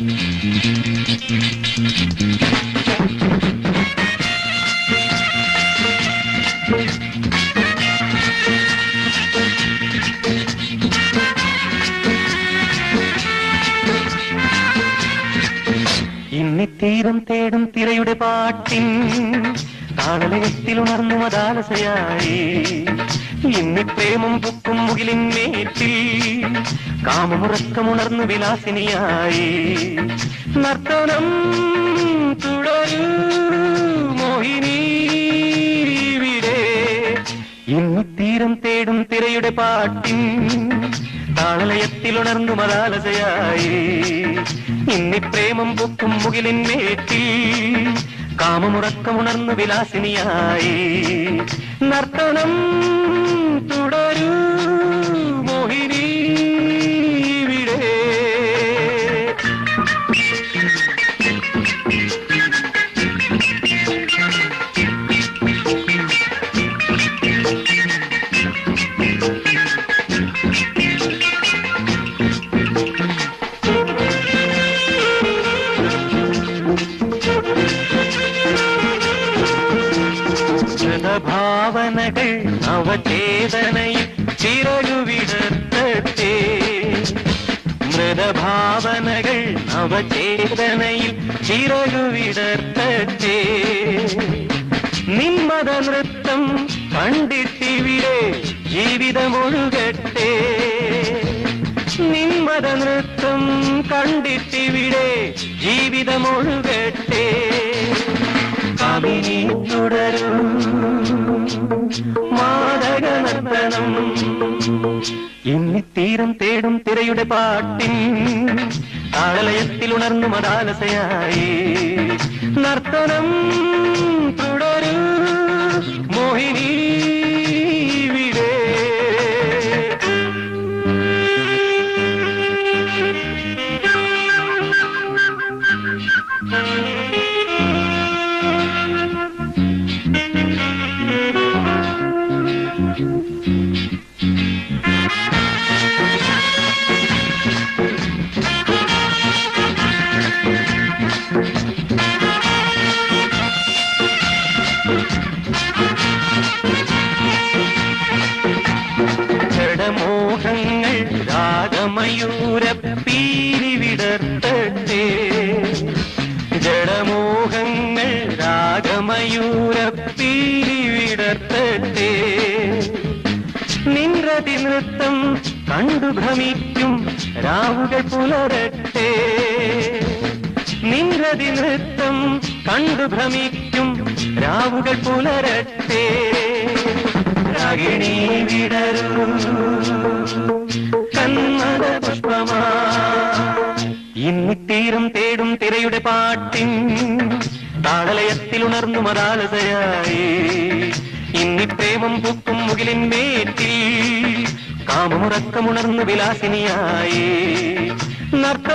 ഇന്നിത്തീരം തേടും തിരയുടെ പാട്ടിൻ താളലയത്തിലുണർന്നു മതാലസയായി. ഇന്നി പ്രേമം പൊക്കും മുകിലിന്മേറ്റിൽ കാമമുറക്കമുണർന്നു വിലാസിനിയായി. നർത്തനം തുടരൂ മോഹിനി ഇവിടെ. ഇന്നിത്തീരം തേടും തിരയുടെ പാട്ടിൻ താളലയത്തിലുണർന്നു മതാലസയായി. ഇന്നി പ്രേമം പൊക്കും മുകിലിന്മേറ്റിൽ കാമമുറക്കമുണർന്നു വിലാസിനിയായി. നർത്തനം തുടരൂ മോഹിനി ഇവിടെ. ഭാവനകൾ അവചേതനയിൽ ചിറകുവിടർത്തേ. മൃതഭാവനകൾ അവചേതനയിൽ ചിറകുവിടർത്തേ. നിന്മത നൃത്തം കണ്ടിട്ടിവിടെ ജീവിതമൊഴുകട്ടെ. നിന്മത നൃത്തം കണ്ടിട്ടിവിടെ ജീവിതമൊഴുകട്ടെ. കവിനി തുടരും മാദക നർത്തനം. ഇന്നിത്തീരം തേടും തിരയുടെ പാട്ടിൻ താളലയത്തിലുണർന്നു മതാലസയായി. നർത്തനം തുടരൂ മോഹിനി ഇവിടെ. ജഡമോഹങ്ങൾ രാഗമയൂരപ്പീലി വിടർത്തട്ടെ. ജഡമോഹങ്ങൾ രാഗമയൂരപ്പീലി വിടർത്തട്ടെ. നിൻരതി നൃത്തം കണ്ടു ഭ്രമിക്കും രാവുകൾ പുലരട്ടെ. നിൻരതി നൃത്തം കണ്ടു ഭ്രമിക്കും രാവുകൾ പുലരട്ടെ. രാഗിണി വിടരൂ കന്മദ പുഷ്പമാ. ഇന്നിത്തീരം തേടും തിരയുടെ പാട്ടിൻ താളലയത്തിലുണർന്നു മതാലസയായി. ഇന്നി പ്രേമം പൂക്കും മുകിലിന്മേറ്റിൽ കാമമുറക്കമുണർന്നു വിലാസിനിയായി. നർത്ത